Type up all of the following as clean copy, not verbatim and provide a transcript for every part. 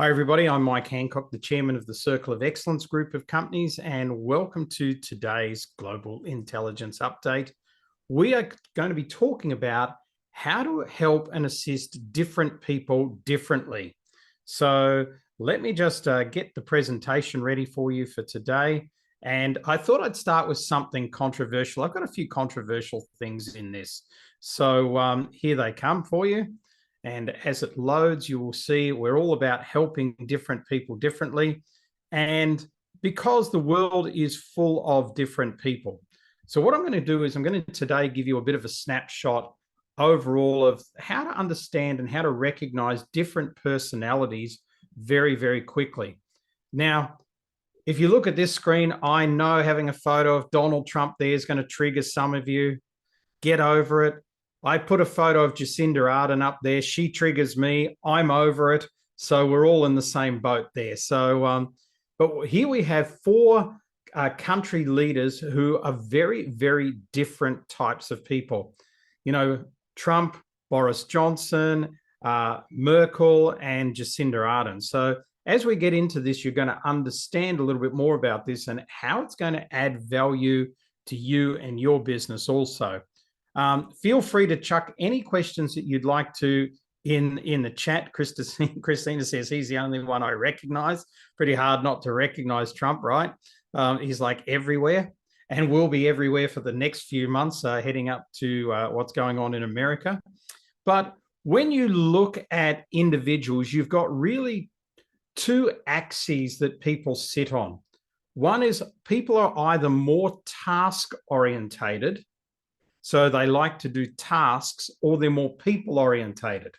Hi, everybody. I'm Mike Handcock, the chairman of the Circle of Excellence group of companies, and welcome to today's Global Intelligence Update. We are going to be talking about how to help and assist different people differently. So let me just get the presentation ready for you for today. And I thought I'd start with something controversial. I've got a few controversial things in this. So here they come for you. And as it loads, you will see we're all about helping different people differently. And because the world is full of different people. So what I'm going to do is I'm going to today give you a bit of a snapshot overall of how to understand and how to recognize different personalities very, very quickly. Now, if you look at this screen, I know having a photo of Donald Trump there is going to trigger some of you. Get over it. I put a photo of Jacinda Ardern up there. She triggers me. I'm over it. So we're all in the same boat there. But here we have four country leaders who are very, very different types of people. You know, Trump, Boris Johnson, Merkel, and Jacinda Ardern. So as we get into this, you're going to understand a little bit more about this and how it's going to add value to you and your business also. Feel free to chuck any questions that you'd like to in the chat. Christina says he's the only one I recognize. Pretty hard not to recognize Trump, right? He's like everywhere and will be everywhere for the next few months heading up to what's going on in America. But when you look at individuals, you've got really two axes that people sit on. One is people are either more task orientated, so they like to do tasks, or they're more people orientated.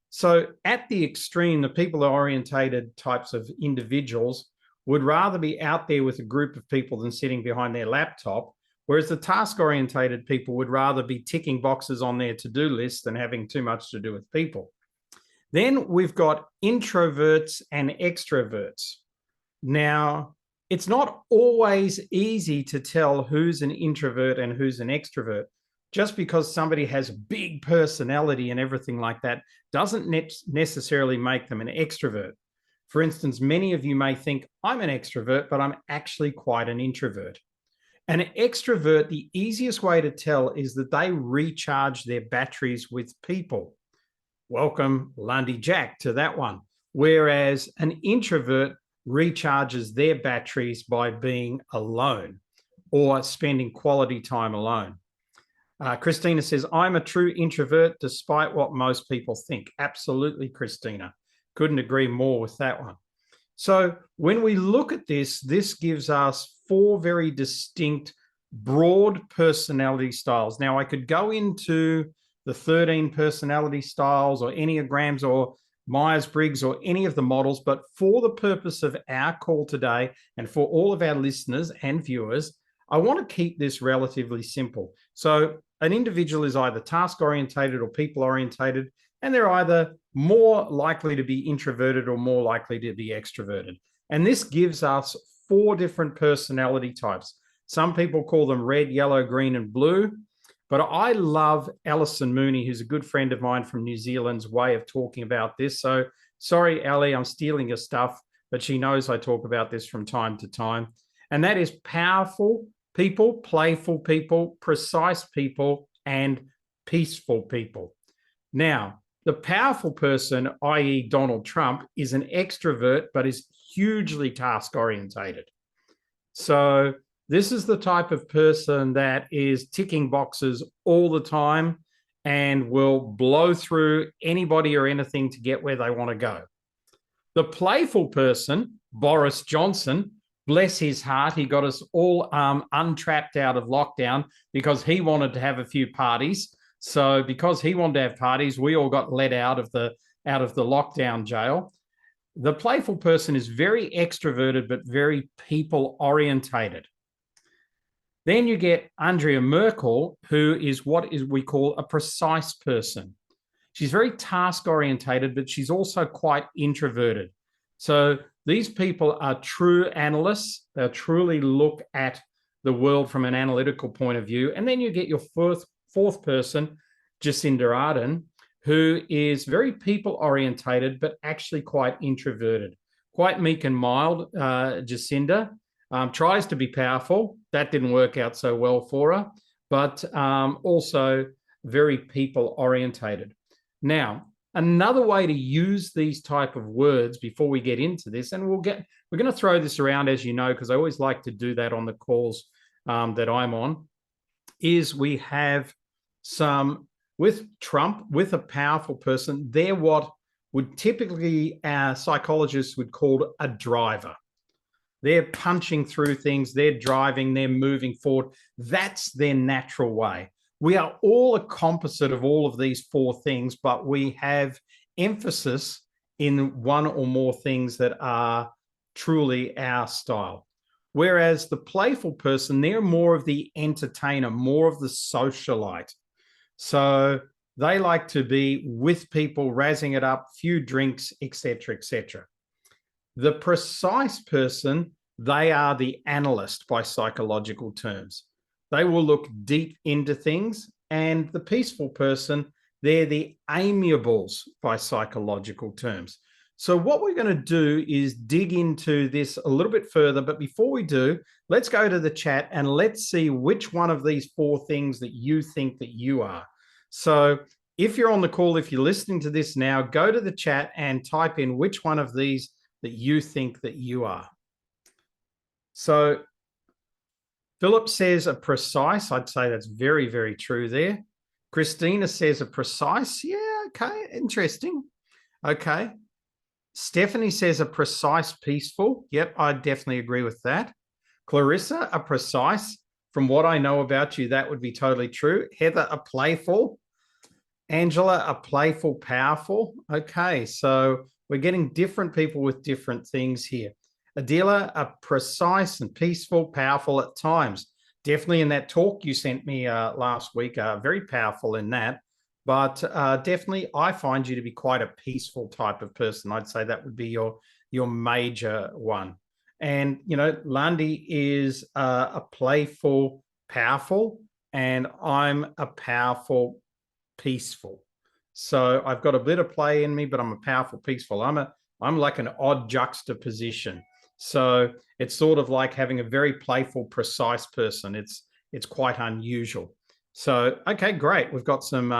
So at the extreme, the people orientated types of individuals would rather be out there with a group of people than sitting behind their laptop, whereas the task orientated people would rather be ticking boxes on their to-do list than having too much to do with people. Then we've got introverts and extroverts. Now, it's not always easy to tell who's an introvert and who's an extrovert. Just because somebody has a big personality and everything like that doesn't necessarily make them an extrovert. For instance, many of you may think I'm an extrovert, but I'm actually quite an introvert. An extrovert, the easiest way to tell is that they recharge their batteries with people. Welcome, Lundy Jack, to that one. Whereas an introvert recharges their batteries by being alone or spending quality time alone. Christina says, I'm a true introvert despite what most people think. Absolutely, Christina. Couldn't agree more with that one. So when we look at this, this gives us four very distinct, broad personality styles. Now, I could go into the 13 personality styles or Enneagrams or Myers-Briggs or any of the models, but for the purpose of our call today and for all of our listeners and viewers, I want to keep this relatively simple. So an individual is either task-orientated or people-orientated, and they're either more likely to be introverted or more likely to be extroverted. And this gives us four different personality types. Some people call them red, yellow, green, and blue. But I love Alison Mooney, who's a good friend of mine from New Zealand's way of talking about this. So sorry, Ali, I'm stealing your stuff, but she knows I talk about this from time to time. And that is powerful people, playful people, precise people, and peaceful people. Now, the powerful person, i.e. Donald Trump, is an extrovert, but is hugely task-orientated. So this is the type of person that is ticking boxes all the time and will blow through anybody or anything to get where they want to go. The playful person, Boris Johnson, bless his heart, he got us all untrapped out of lockdown because he wanted to have a few parties. So because he wanted to have parties, we all got let out of the lockdown jail. The playful person is very extroverted, but very people-orientated. Then you get Angela Merkel, who is what we call a precise person. She's very task-orientated, but she's also quite introverted. So these people are true analysts. They truly look at the world from an analytical point of view. And then you get your fourth person, Jacinda Ardern, who is very people orientated, but actually quite introverted, quite meek and mild. Jacinda tries to be powerful. That didn't work out so well for her, but also very people orientated. Now, another way to use these type of words before we get into this, and we're going to throw this around, as you know, because I always like to do that on the calls that I'm on, is we have some, with Trump, with a powerful person, they're what would typically our psychologists would call a driver. They're punching through things, they're driving, they're moving forward. That's their natural way. We are all a composite of all of these four things, but we have emphasis in one or more things that are truly our style. Whereas the playful person, they're more of the entertainer, more of the socialite. So they like to be with people, razzing it up, few drinks, etc., etc. The precise person, they are the analyst by psychological terms. They will look deep into things. And the peaceful person, they're the amiables by psychological terms. So what we're going to do is dig into this a little bit further. But before we do, let's go to the chat and let's see which one of these four things that you think that you are. So if you're on the call, if you're listening to this now, go to the chat and type in which one of these that you think that you are. So Philip says a precise. I'd say that's very, very true there. Christina says a precise. Yeah, okay, interesting. Okay. Stephanie says a precise peaceful. Yep, I definitely agree with that. Clarissa, a precise. From what I know about you, that would be totally true. Heather, a playful. Angela, a playful, powerful. Okay, so we're getting different people with different things here. Adela, a precise and peaceful, powerful at times. Definitely in that talk you sent me last week, very powerful in that. But definitely, I find you to be quite a peaceful type of person. I'd say that would be your major one. And, you know, Lundy is a playful, powerful, and I'm a powerful, peaceful. So I've got a bit of play in me, but I'm a powerful, peaceful. I'm like an odd juxtaposition. So it's sort of like having a very playful, precise person. It's quite unusual. So, okay, great. We've got some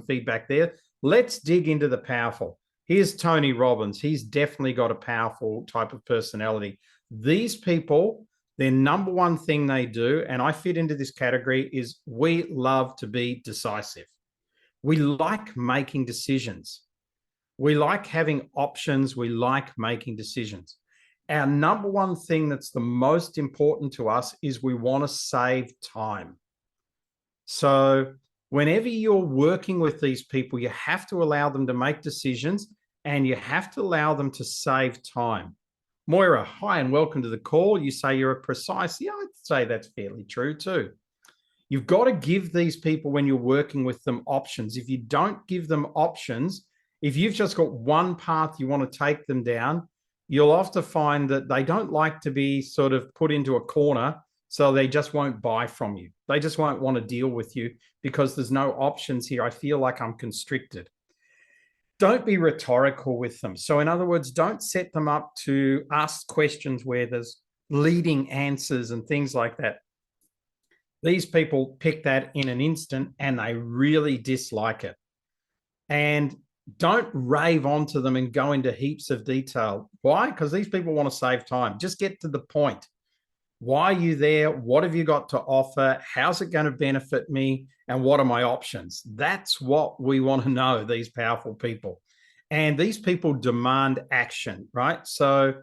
feedback there. Let's dig into the powerful. Here's Tony Robbins. He's definitely got a powerful type of personality. These people, their number one thing they do, and I fit into this category, is we love to be decisive. We like making decisions. We like having options. We like making decisions. Our number one thing that's the most important to us is we want to save time. So whenever you're working with these people, you have to allow them to make decisions and you have to allow them to save time. Moira, hi and welcome to the call. You say you're a precise. Yeah, I'd say that's fairly true too. You've got to give these people, when you're working with them, options. If you don't give them options, if you've just got one path you want to take them down, you'll often find that they don't like to be sort of put into a corner, so they just won't buy from you. They just won't want to deal with you because there's no options here. I feel like I'm constricted. Don't be rhetorical with them. So in other words, don't set them up to ask questions where there's leading answers and things like that. These people pick that in an instant and they really dislike it. And don't rave onto them and go into heaps of detail. Why? Because these people want to save time. Just get to the point. Why are you there? What have you got to offer? How's it going to benefit me? And what are my options? That's what we want to know, these powerful people. And these people demand action, right? So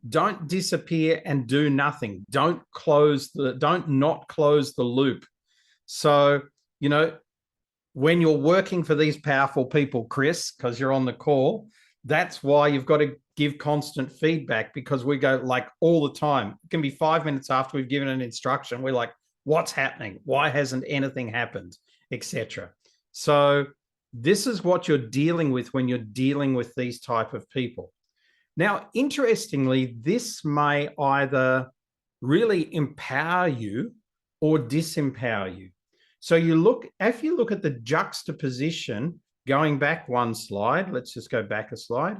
don't disappear and do nothing. Don't not close the loop. So, you know, when you're working for these powerful people, Chris, because you're on the call, that's why you've got to give constant feedback, because we go like all the time. It can be 5 minutes after we've given an instruction. We're like, what's happening? Why hasn't anything happened? Etc. So this is what you're dealing with when you're dealing with these type of people. Now, interestingly, this may either really empower you or disempower you. So if you look at the juxtaposition going back one slide, let's just go back a slide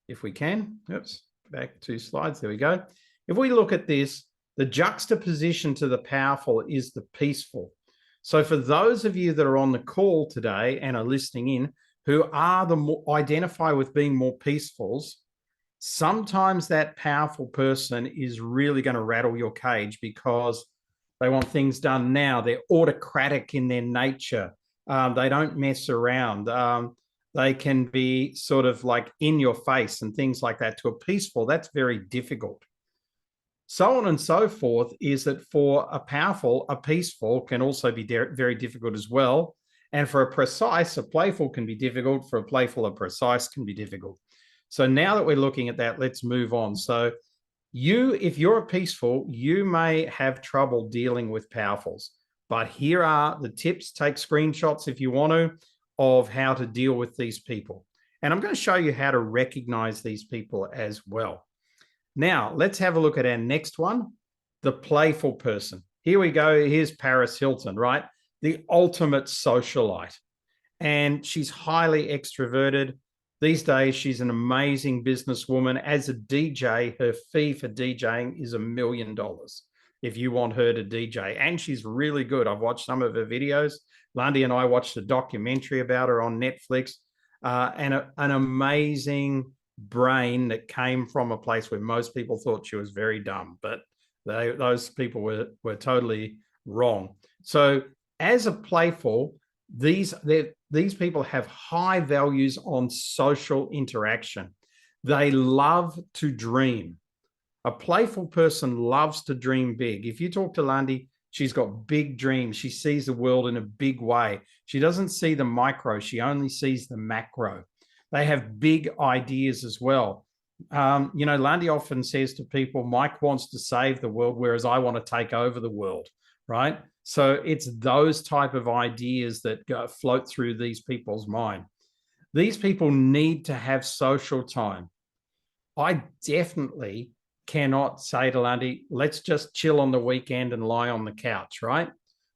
if we can. Oops, back 2 slides. There we go. If we look at this, the juxtaposition to the powerful is the peaceful. So for those of you that are on the call today and are listening in, who are identify with being more peacefuls, sometimes that powerful person is really going to rattle your cage because they want things done now. They're autocratic in their nature. They don't mess around. They can be sort of like in your face and things like that. To a peaceful, that's very difficult. So on and so forth is that for a powerful, a peaceful can also be very difficult as well. And for a precise, a playful can be difficult. For a playful, a precise can be difficult. So now that we're looking at that, let's move on. So if you're a peaceful, you may have trouble dealing with powerfuls. But here are the tips. Take screenshots if you want to of how to deal with these people. And I'm going to show you how to recognize these people as well. Now, let's have a look at our next one, the playful person. Here we go. Here's Paris Hilton, right? The ultimate socialite. And she's highly extroverted. These days, she's an amazing businesswoman. As a DJ, her fee for DJing is $1 million if you want her to DJ. And she's really good. I've watched some of her videos. Lundy and I watched a documentary about her on Netflix, and an amazing brain that came from a place where most people thought she was very dumb, but those people were totally wrong. So as a playful, these people have high values on social interaction. They love to dream. A playful person loves to dream big. If you talk to Lundy, she's got big dreams. She sees the world in a big way. She doesn't see the micro. She only sees the macro. They have big ideas as well. Lundy often says to people, Mike wants to save the world, whereas I want to take over the world, right? So it's those type of ideas that float through these people's mind. These people need to have social time. I definitely cannot say to Lundy, let's just chill on the weekend and lie on the couch, right?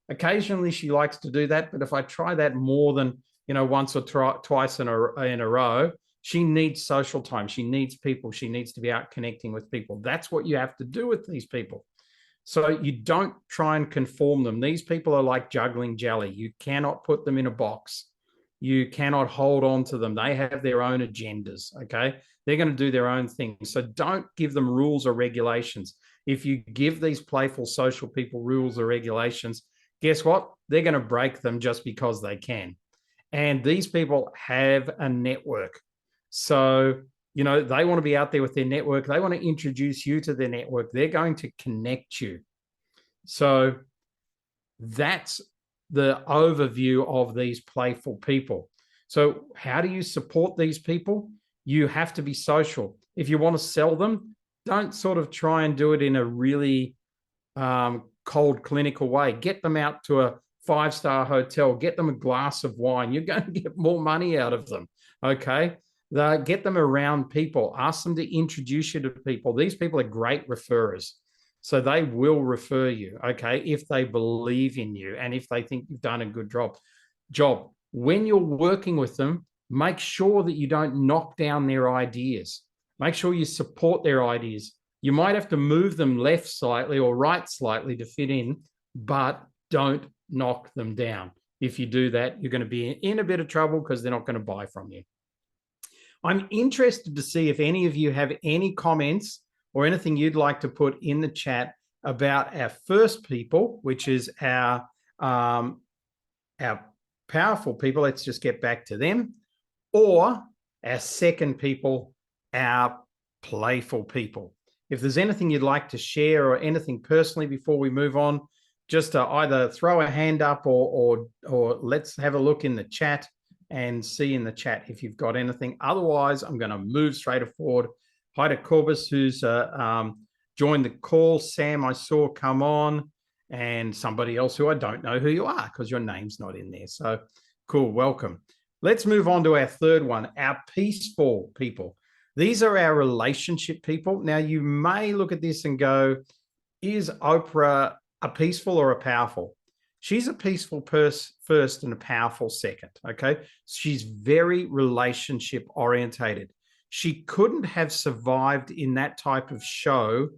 Occasionally she likes to do that, but if I try that more than once or twice in a row, she needs social time. She needs people. She needs to be out connecting with people. That's what you have to do with these people. So you don't try and conform them. These people are like juggling jelly. You cannot put them in a box. You cannot hold on to them. They have their own agendas, okay? They're going to do their own thing. So don't give them rules or regulations. If you give these playful social people rules or regulations, guess what? They're going to break them just because they can. And these people have a network. So, they want to be out there with their network. They want to introduce you to their network. They're going to connect you. So that's the overview of these playful people. So how do you support these people? You have to be social. If you want to sell them, don't sort of try and do it in a really cold, clinical way. Get them out to a 5-star hotel, get them a glass of wine. You're going to get more money out of them, okay? Get them around people. Ask them to introduce you to people. These people are great referrers. So they will refer you, okay, if they believe in you and if they think you've done a good job. When you're working with them, make sure that you don't knock down their ideas. Make sure you support their ideas. You might have to move them left slightly or right slightly to fit in, but don't knock them down. If you do that, you're going to be in a bit of trouble because they're not going to buy from you. I'm interested to see if any of you have any comments or anything you'd like to put in the chat about our first people, which is our powerful people. Let's just get back to them. Or our second people, our playful people. If there's anything you'd like to share or anything personally before we move on, just either throw a hand up or let's have a look in the chat and see in the chat if you've got anything. Otherwise, I'm going to move straight forward. Hi to Corbus, who's joined the call. Sam, I saw come on, and somebody else who I don't know who you are because your name's not in there. So cool, welcome. Let's move on to our third one, our peaceful people. These are our relationship people. Now, you may look at this and go, is Oprah a peaceful or a powerful? She's a peaceful person first and a powerful second, okay? She's very relationship orientated. She couldn't have survived in that type of show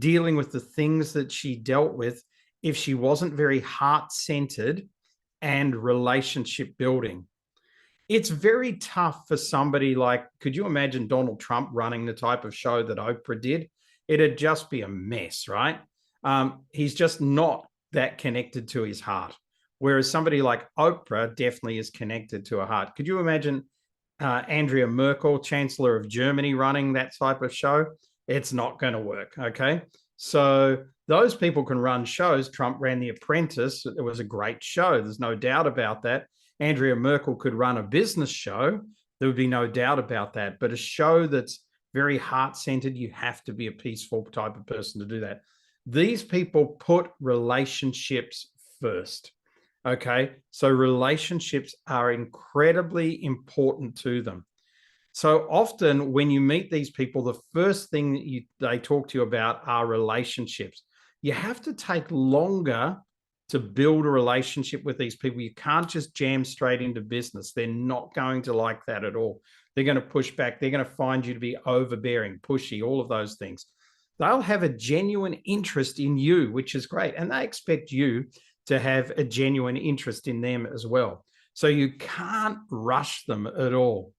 dealing with the things that she dealt with if she wasn't very heart-centered and relationship building. It's very tough for somebody like, could you imagine Donald Trump running the type of show that Oprah did? It'd just be a mess, right? He's just not that connected to his heart. Whereas somebody like Oprah definitely is connected to her heart. Could you imagine Andrea Merkel, Chancellor of Germany, running that type of show? It's not going to work, okay? So those people can run shows. Trump ran The Apprentice. It was a great show. There's no doubt about that. Andrea Merkel could run a business show. There would be no doubt about that. But a show that's very heart-centered, you have to be a peaceful type of person to do that. These people put relationships first. Okay, so relationships are incredibly important to them. So often when you meet these people, the first thing that they talk to you about are relationships. You have to take longer to build a relationship with these people. You can't just jam straight into business. They're not going to like that at all. They're going to push back. They're going to find you to be overbearing, pushy, all of those things. They'll have a genuine interest in you, which is great. And they expect you to have a genuine interest in them as well. So you can't rush them at all.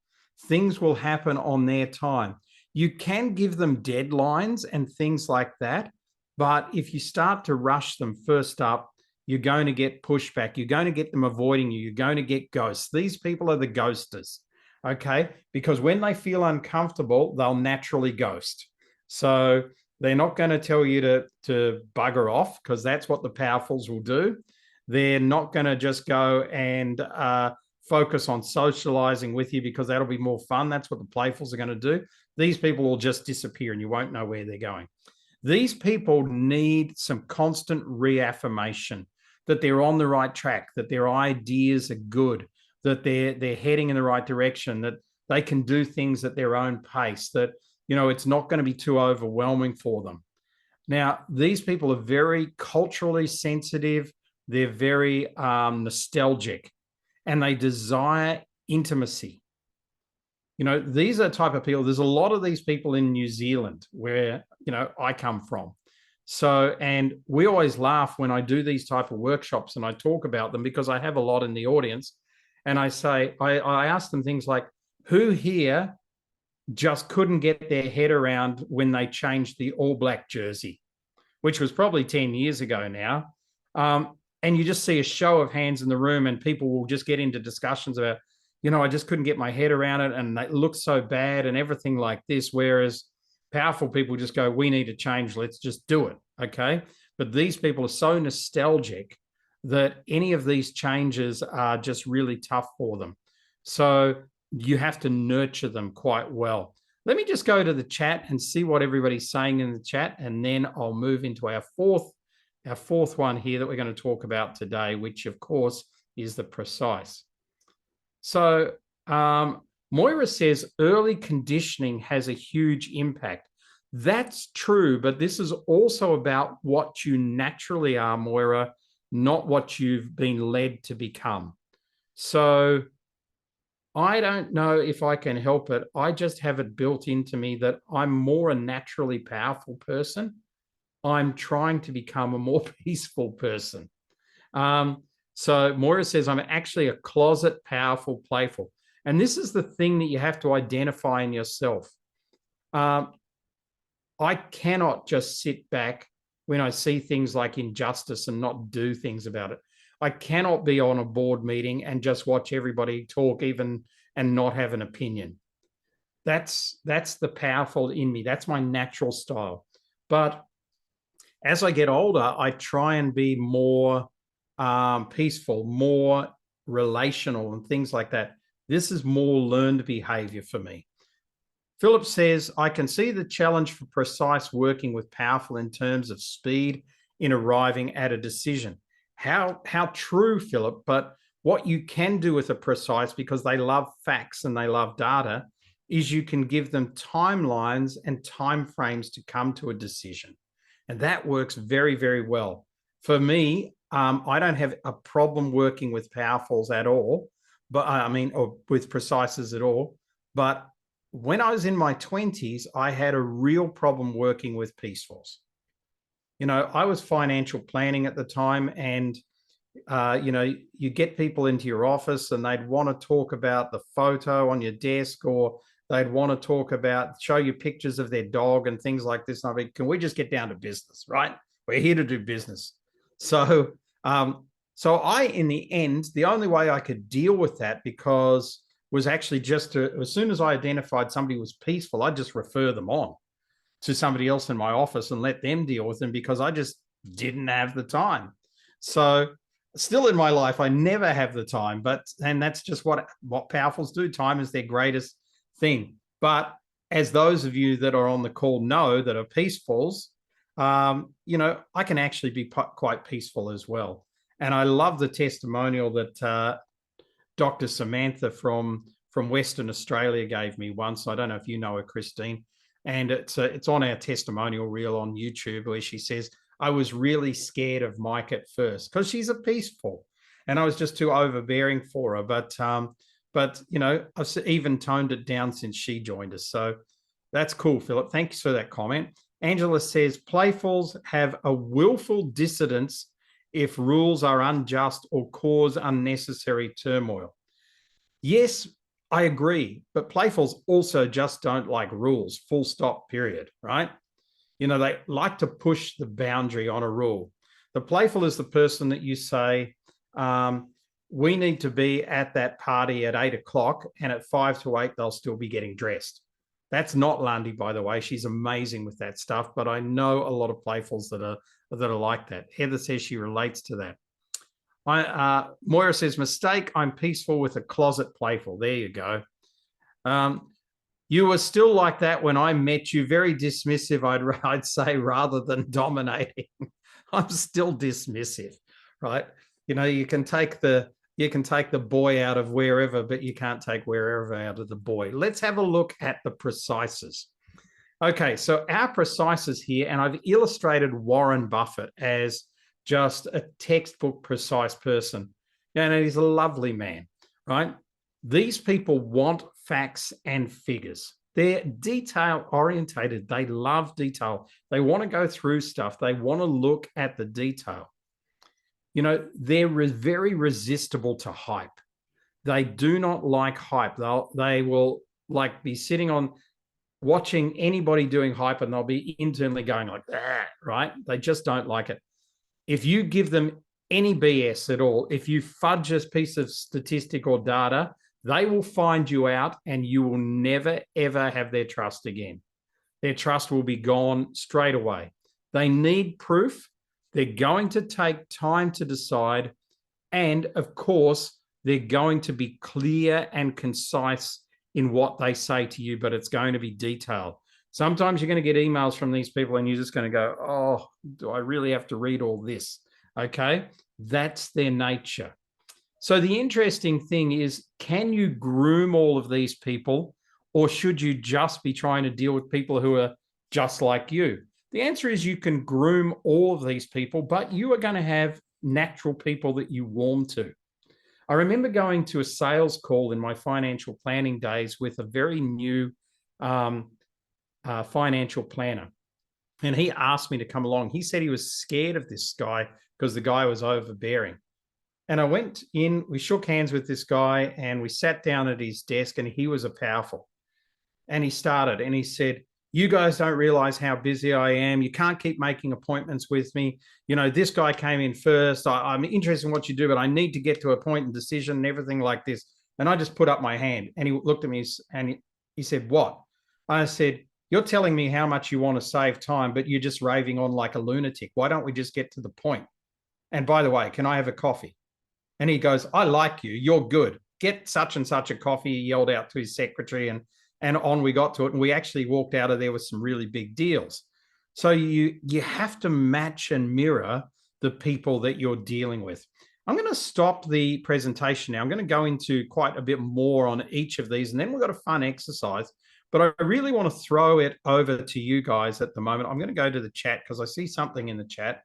Things will happen on their time. You can give them deadlines and things like that. But if you start to rush them first up, you're going to get pushback. You're going to get them avoiding you. You're going to get ghosts. These people are the ghosters, okay? Because when they feel uncomfortable, they'll naturally ghost. So they're not going to tell you to bugger off, because that's what the powerfuls will do. They're not going to just go and focus on socializing with you because that'll be more fun. That's what the playfuls are going to do. These people will just disappear and you won't know where they're going. These people need some constant reaffirmation that they're on the right track, that their ideas are good, that they're heading in the right direction, that they can do things at their own pace, that, you know, it's not going to be too overwhelming for them. Now, these people are very culturally sensitive. They're very nostalgic, and they desire intimacy. You know, these are the type of people. There's a lot of these people in New Zealand where, you know, I come from. So, and we always laugh when I do these type of workshops and I talk about them, because I have a lot in the audience. And I say, I ask them things like, who here just couldn't get their head around when they changed the All Black jersey, which was probably 10 years ago now. And you just see a show of hands in the room and people will just get into discussions about, you know, I just couldn't get my head around it and it looks so bad and everything like this. Whereas powerful people just go, we need to change. Let's just do it. Okay. But these people are so nostalgic that any of these changes are just really tough for them. So you have to nurture them quite well. Let me just go to the chat and see what everybody's saying in the chat, and then I'll move into our fourth one here that we're going to talk about today, which of course is the precise. So Moira says early conditioning has a huge impact. That's true, but this is also about what you naturally are, Moira, not what you've been led to become. So I don't know if I can help it. I just have it built into me that I'm more a naturally powerful person. I'm trying to become a more peaceful person. So Moira says, I'm actually a closet powerful playful. And this is the thing that you have to identify in yourself. I cannot just sit back when I see things like injustice and not do things about it. I cannot be on a board meeting and just watch everybody talk even and not have an opinion. That's the powerful in me. That's my natural style. But as I get older, I try and be more peaceful, more relational and things like that. This is more learned behavior for me. Philip says, I can see the challenge for precise working with powerful in terms of speed in arriving at a decision. How true, Philip, but what you can do with a precise, because they love facts and they love data, is you can give them timelines and timeframes to come to a decision. And that works very, very well. For me, I don't have a problem working with powerfuls at all, but or with precises at all. But when I was in my 20s, I had a real problem working with peacefuls. I was financial planning at the time, and you get people into your office and they'd want to talk about the photo on your desk, or they'd want to show you pictures of their dog and things like this. And I mean, can we just get down to business, right? We're here to do business. So, in the end, the only way I could deal with that was actually as soon as I identified somebody was peaceful, I'd just refer them on to somebody else in my office and let them deal with them, because I just didn't have the time. So still in my life, I never have the time, and that's just what powerfuls do. Time is their greatest thing. But as those of you that are on the call know that are peacefuls, I can actually be quite peaceful as well. And I love the testimonial that Dr. Samantha from Western Australia gave me once. I don't know if you know her, Christine. And it's on our testimonial reel on YouTube, where she says, I was really scared of Mike at first because she's a peaceful, and I was just too overbearing for her. But I've even toned it down since she joined us. So that's cool, Philip. Thanks for that comment. Angela says, playfuls have a willful dissidence if rules are unjust or cause unnecessary turmoil. Yes, I agree, but playfuls also just don't like rules, full stop, period, right? They like to push the boundary on a rule. The playful is the person that you say, we need to be at that party at 8 o'clock, and at 5 to 8, they'll still be getting dressed. That's not Lundy, by the way. She's amazing with that stuff, but I know a lot of playfuls that are like that. Heather says she relates to that. Moira says, mistake, I'm peaceful with a closet playful. There you go. You were still like that when I met you, very dismissive, I'd say, rather than dominating. I'm still dismissive, right? You can take the boy out of wherever, but you can't take wherever out of the boy. Let's have a look at the precises. Okay, so our precises here, and I've illustrated Warren Buffett as just a textbook precise person. And he's a lovely man, right? These people want facts and figures. They're detail orientated. They love detail. They want to go through stuff. They want to look at the detail. They're very resistible to hype. They do not like hype. They will be sitting on watching anybody doing hype, and they'll be internally going like that, right? They just don't like it. If you give them any BS at all, if you fudge a piece of statistic or data, they will find you out, and you will never, ever have their trust again. Their trust will be gone straight away. They need proof. They're going to take time to decide. And of course, they're going to be clear and concise in what they say to you, but it's going to be detailed. Sometimes you're going to get emails from these people and you're just going to go, oh, do I really have to read all this? Okay, that's their nature. So the interesting thing is, can you groom all of these people, or should you just be trying to deal with people who are just like you? The answer is you can groom all of these people, but you are going to have natural people that you warm to. I remember going to a sales call in my financial planning days with a very new financial planner. And he asked me to come along. He said he was scared of this guy because the guy was overbearing. And I went in, we shook hands with this guy, and we sat down at his desk, and he was a powerful. And he started, and he said, you guys don't realize how busy I am. You can't keep making appointments with me. This guy came in first. I'm interested in what you do, but I need to get to a point and decision and everything like this. And I just put up my hand, and he looked at me and he said, what? I said, you're telling me how much you want to save time, but you're just raving on like a lunatic. Why don't we just get to the point? And by the way, can I have a coffee? And he goes, I like you. You're good. Get such and such a coffee. He yelled out to his secretary, and on we got to it. And we actually walked out of there with some really big deals. So you have to match and mirror the people that you're dealing with. I'm going to stop the presentation now. I'm going to go into quite a bit more on each of these, and then we've got a fun exercise. But I really want to throw it over to you guys at the moment. I'm going to go to the chat because I see something in the chat.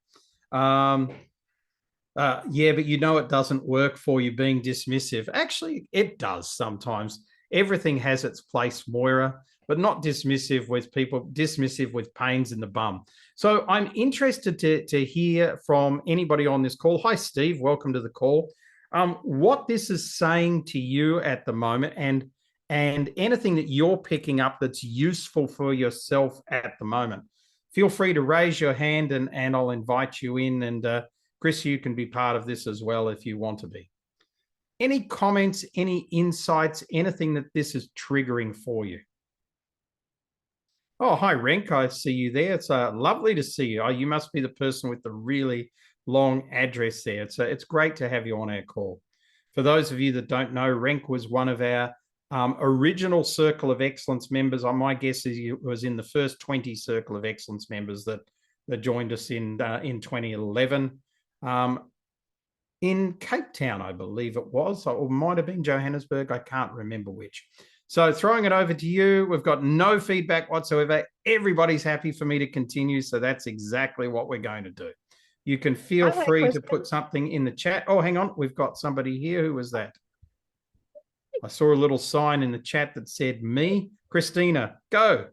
Yeah, but you know it doesn't work for you being dismissive. Actually, it does sometimes. Everything has its place, Moira, but not dismissive with people, dismissive with pains in the bum. So I'm interested to hear from anybody on this call. Hi, Steve. Welcome to the call. What this is saying to you at the moment, and anything that you're picking up that's useful for yourself at the moment. Feel free to raise your hand and I'll invite you in. And Chris, you can be part of this as well if you want to be. Any comments, any insights, anything that this is triggering for you? Oh, hi, Renk. I see you there. It's lovely to see you. Oh, you must be the person with the really long address there. It's great to have you on our call. For those of you that don't know, Renk was one of our original Circle of Excellence members. My guess is he was in the first 20 Circle of Excellence members that joined us in 2011. In Cape Town, I believe it was, or might have been Johannesburg. I can't remember which. So throwing it over to you. We've got no feedback whatsoever. Everybody's happy for me to continue. So that's exactly what we're going to do. You can feel free to put something in the chat. Oh, hang on. We've got somebody here. Who was that? I saw a little sign in the chat that said me. Christina, go.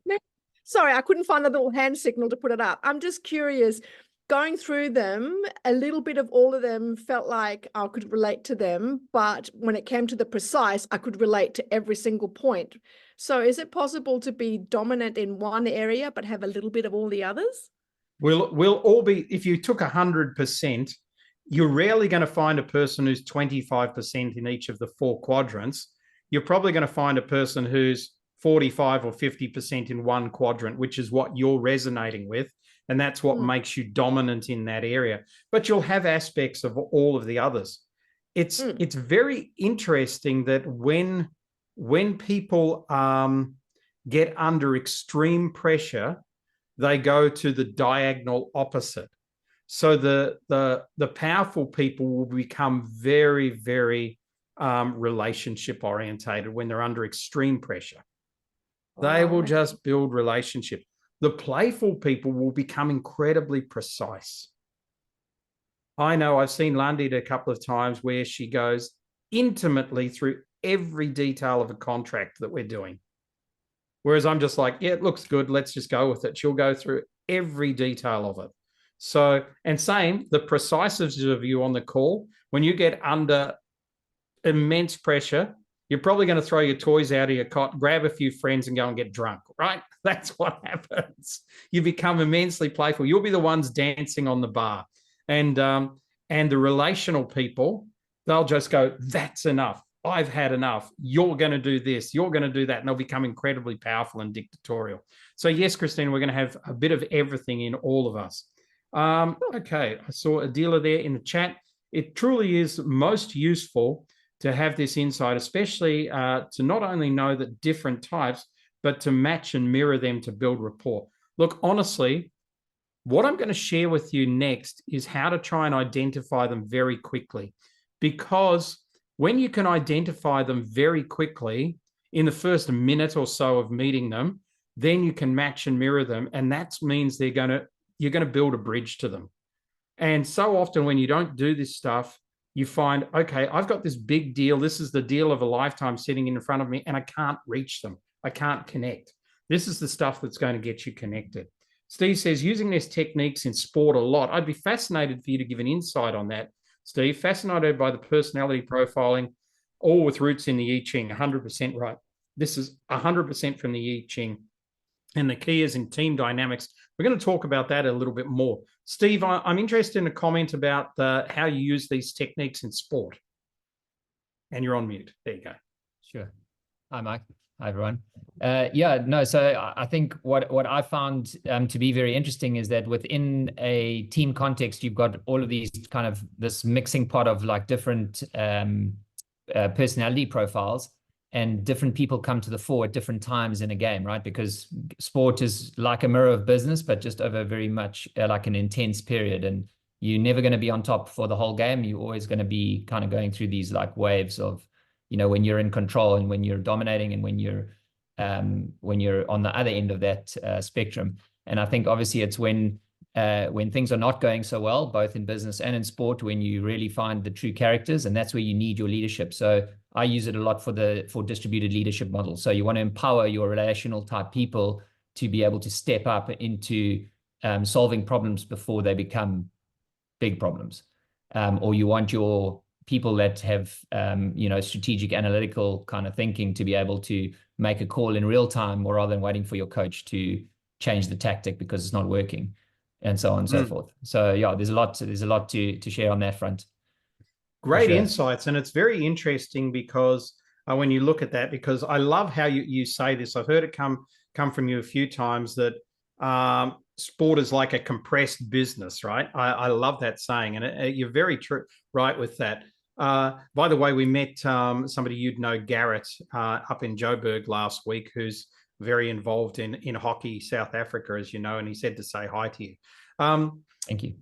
Sorry, I couldn't find the little hand signal to put it up. I'm just curious. Going through them, a little bit of all of them felt like I could relate to them, but when it came to the precise, I could relate to every single point. So is it possible to be dominant in one area, but have a little bit of all the others? We'll all be, if you took 100%, you're rarely going to find a person who's 25% in each of the 4 quadrants. You're probably going to find a person who's 45 or 50% in one quadrant, which is what you're resonating with. And that's what makes you dominant in that area. But you'll have aspects of all of the others. It's very interesting that when people get under extreme pressure, they go to the diagonal opposite. So the powerful people will become very, very relationship orientated when they're under extreme pressure. They will just build relationship. The playful people will become incredibly precise. I know I've seen Landit a couple of times where she goes intimately through every detail of a contract that we're doing. Whereas I'm just like, yeah, it looks good. Let's just go with it. She'll go through every detail of it. So, and same, the precisiveness of you on the call, when you get under immense pressure, you're probably going to throw your toys out of your cot, grab a few friends and go and get drunk, right? That's what happens. You become immensely playful. You'll be the ones dancing on the bar. And the relational people, they'll just go, that's enough. I've had enough. You're going to do this. You're going to do that. And they'll become incredibly powerful and dictatorial. So yes, Christine, we're going to have a bit of everything in all of us. Okay, I saw a dealer there in the chat. It truly is most useful to have this insight, especially to not only know the different types, but to match and mirror them to build rapport. Look, honestly, what I'm going to share with you next is how to try and identify them very quickly. Because when you can identify them very quickly in the first minute or so of meeting them, then you can match and mirror them. And that means you're going to build a bridge to them. And so often when you don't do this stuff, you find, okay, I've got this big deal. This is the deal of a lifetime sitting in front of me, and I can't reach them. I can't connect. This is the stuff that's going to get you connected. Steve says, using these techniques in sport a lot. I'd be fascinated for you to give an insight on that, Steve. Fascinated by the personality profiling, all with roots in the I Ching, 100% right. This is 100% from the I Ching. And the key is in team dynamics. We're going to talk about that a little bit more. Steve, I'm interested in a comment about how you use these techniques in sport. And you're on mute. There you go. Sure. Hi, Mike. Hi, everyone. So I think what I found to be very interesting is that within a team context, you've got all of these kind of this mixing pot of like different personality profiles, and different people come to the fore at different times in a game, right? Because sport is like a mirror of business, but just over very much like an intense period. And you're never going to be on top for the whole game. You're always going to be kind of going through these like waves of, you know, when you're in control and when you're dominating and when you're on the other end of that spectrum. And I think obviously it's when when things are not going so well, both in business and in sport, when you really find the true characters, and that's where you need your leadership. So I use it a lot for distributed leadership models. So you want to empower your relational type people to be able to step up into solving problems before they become big problems. Or you want your people that have, strategic analytical kind of thinking to be able to make a call in real time, more rather than waiting for your coach to change the tactic because it's not working, and so on and so forth. So yeah, there's a lot to share on that front. Great insights. And it's very interesting because when you look at that, because I love how you say this. I've heard it come from you a few times that sport is like a compressed business, right? I love that saying. And you're very true, right, with that. By the way, we met somebody you'd know, Garrett, up in Joburg last week, who's very involved in hockey, South Africa, as you know, and he said to say hi to you. Thank you.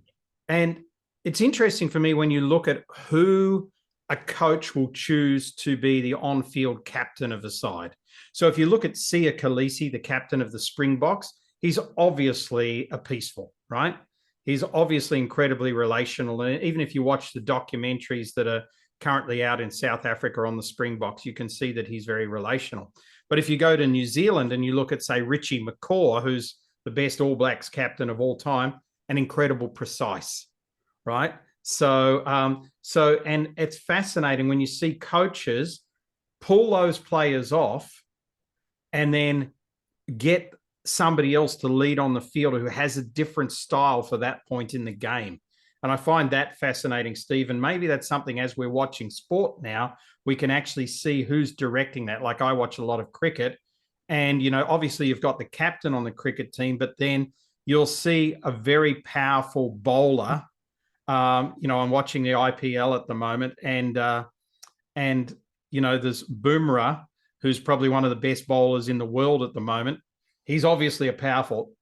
And it's interesting for me when you look at who a coach will choose to be the on-field captain of the side. So if you look at Sia Khaleesi, the captain of the Springboks, he's obviously a peaceful, right? He's obviously incredibly relational. And even if you watch the documentaries that are currently out in South Africa on the Springboks, you can see that he's very relational. But if you go to New Zealand and you look at, say, Richie McCaw, who's the best All Blacks captain of all time, an incredible precise, right? So and it's fascinating when you see coaches pull those players off and then get somebody else to lead on the field who has a different style for that point in the game. And I find that fascinating, Steve. And maybe that's something, as we're watching sport now, we can actually see who's directing that. Like I watch a lot of cricket, and, obviously you've got the captain on the cricket team, but then you'll see a very powerful bowler. I'm watching the IPL at the moment, and there's Bumrah, who's probably one of the best bowlers in the world at the moment. He's obviously a powerful.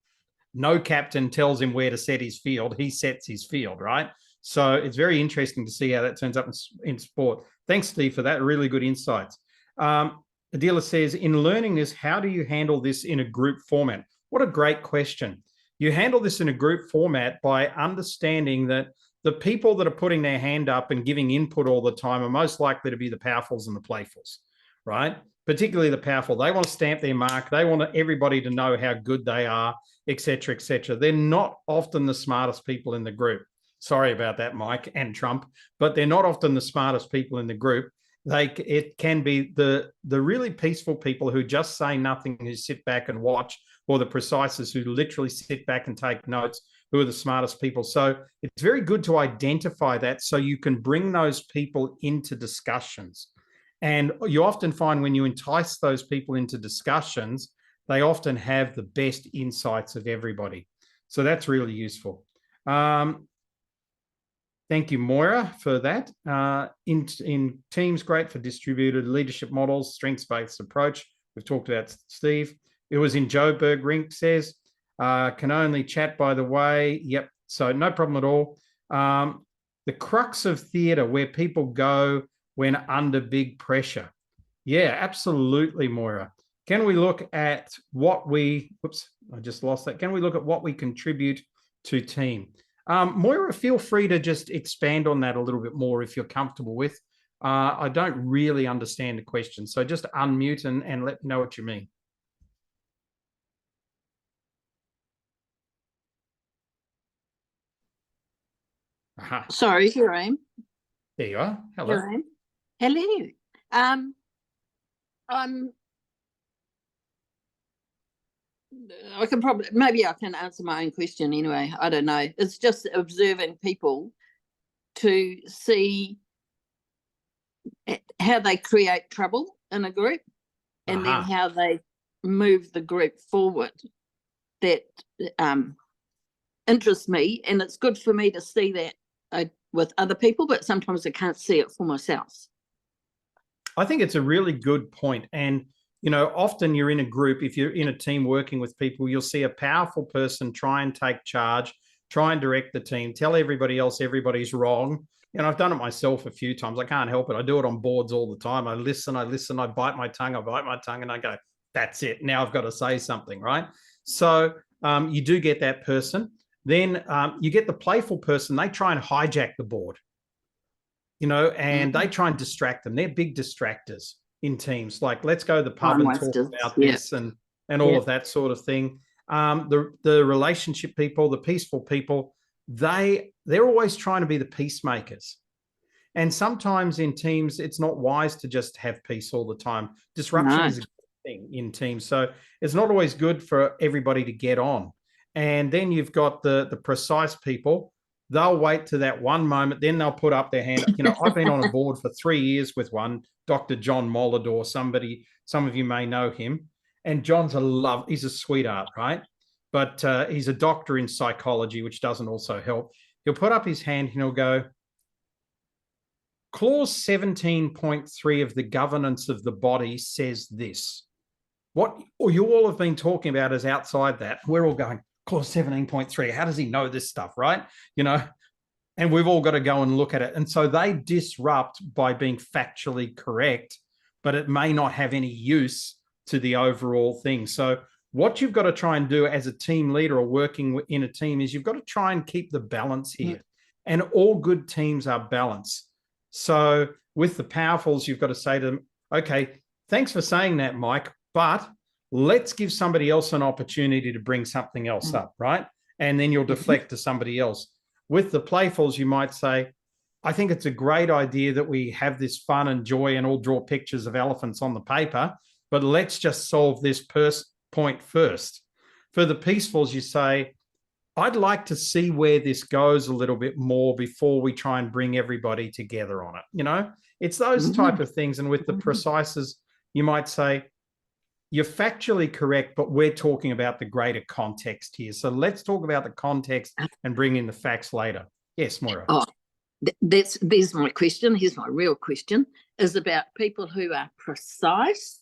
No captain tells him where to set his field. He sets his field, right? So it's very interesting to see how that turns up in sport. Thanks, Steve, for that. Really good insights. Adela says, in learning this, how do you handle this in a group format? What a great question. You handle this in a group format by understanding that the people that are putting their hand up and giving input all the time are most likely to be the powerfuls and the playfuls, right? Particularly the powerful. They want to stamp their mark. They want everybody to know how good they are, et cetera, et cetera. They're not often the smartest people in the group. Sorry about that, Mike and Trump, but they're not often the smartest people in the group. It can be the really peaceful people who just say nothing, who sit back and watch, or the precises who literally sit back and take notes, who are the smartest people. So it's very good to identify that so you can bring those people into discussions. And you often find when you entice those people into discussions, they often have the best insights of everybody. So that's really useful. Thank you, Moira, for that. In teams, great for distributed leadership models, strengths-based approach. We've talked about Steve. It was in Joburg, Rink says. Can only chat, by the way. Yep, so no problem at all. The crux of theatre, where people go when under big pressure. Yeah, absolutely, Moira. Can we look at what we, whoops, I just lost that. Can we look at what we contribute to team? Moira, feel free to just expand on that a little bit more if you're comfortable with. I don't really understand the question, so just unmute and let me know what you mean. Aha. Sorry, here I am. There you are. Hello. Here I am. Hello. I can probably, maybe I can answer my own question anyway. I don't know. It's just observing people to see how they create trouble in a group, and then how they move the group forward. That interests me, and it's good for me to see that with other people, but sometimes I can't see it for myself. I think it's a really good point. And, often you're in a group, if you're in a team working with people, you'll see a powerful person try and take charge, try and direct the team, tell everybody else everybody's wrong. I've done it myself a few times. I can't help it. I do it on boards all the time. I listen, I bite my tongue, and I go, that's it. Now I've got to say something, right? So you do get that person. Then you get the playful person. They try and hijack the board, and they try and distract them. They're big distractors in teams. Like, let's go to the pub and talk about this and all of that sort of thing. The relationship people, the peaceful people, they're always trying to be the peacemakers. And sometimes in teams, it's not wise to just have peace all the time. Disruption is a good thing in teams. So it's not always good for everybody to get on. And then you've got the precise people. They'll wait to that one moment, then they'll put up their hand. I've been on a board for 3 years with one, Dr. John Mollador, somebody, some of you may know him. And John's he's a sweetheart, right? But he's a doctor in psychology, which doesn't also help. He'll put up his hand and he'll go, Clause 17.3 of the governance of the body says this. What you all have been talking about is outside that. We're all going, Clause 17.3, how does he know this stuff, right? And we've all got to go and look at it. And so they disrupt by being factually correct, but it may not have any use to the overall thing. So what you've got to try and do as a team leader or working in a team is you've got to try and keep the balance here. And all good teams are balanced. So with the powerfuls, you've got to say to them, okay, thanks for saying that, Mike, but let's give somebody else an opportunity to bring something else up, right? And then you'll deflect to somebody else. With the playfuls, you might say, I think it's a great idea that we have this fun and joy and all draw pictures of elephants on the paper, but let's just solve this point first. For the peacefuls, you say, I'd like to see where this goes a little bit more before we try and bring everybody together on it. It's those type of things. And with the precises, you might say, you're factually correct, but we're talking about the greater context here. So let's talk about the context and bring in the facts later. Yes, Moira. Oh, there's my question. Here's my real question, is about people who are precise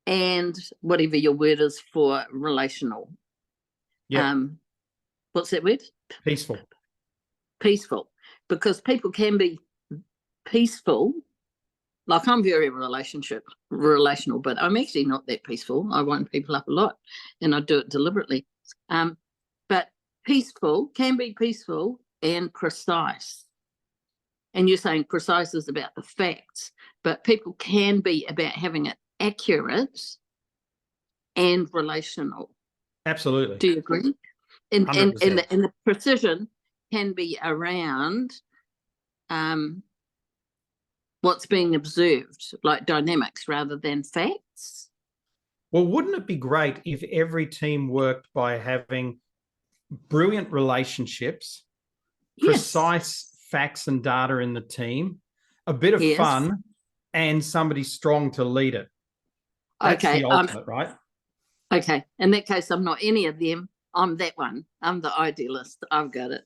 and whatever your word is for relational. Yeah. What's that word? Peaceful. Peaceful. Because people can be peaceful. Like, I'm very relational, but I'm actually not that peaceful. I wind people up a lot and I do it deliberately. But peaceful can be peaceful and precise. And you're saying precise is about the facts, but people can be about having it accurate and relational. Absolutely. Do you agree? And the precision can be around what's being observed, like dynamics rather than facts. Well, wouldn't it be great if every team worked by having brilliant relationships, precise facts and data in the team, a bit of fun, and somebody strong to lead it? That's the ultimate, right? Okay. In that case, I'm not any of them. I'm that one. I'm the idealist. I've got it.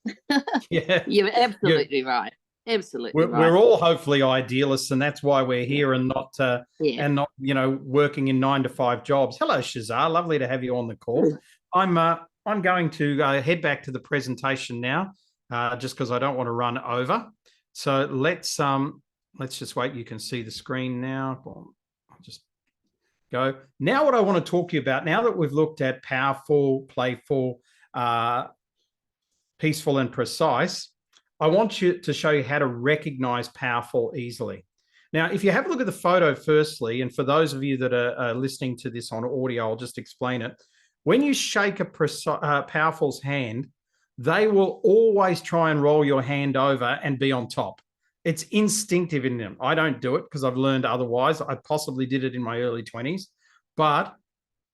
Yeah. You're absolutely right. Absolutely right. We're all hopefully idealists, and that's why we're here and not working in 9-to-5 jobs. Hello, Shazar. Lovely to have you on the call. I'm going to head back to the presentation now, just because I don't want to run over. So let's just wait. You can see the screen now. I'll just go. Now what I want to talk to you about, now that we've looked at powerful, playful, peaceful and precise, I want to show you how to recognize powerful easily. Now, if you have a look at the photo firstly, and for those of you that are listening to this on audio, I'll just explain it. When you shake a powerful's hand, they will always try and roll your hand over and be on top. It's instinctive in them. I don't do it because I've learned otherwise. I possibly did it in my early 20s, but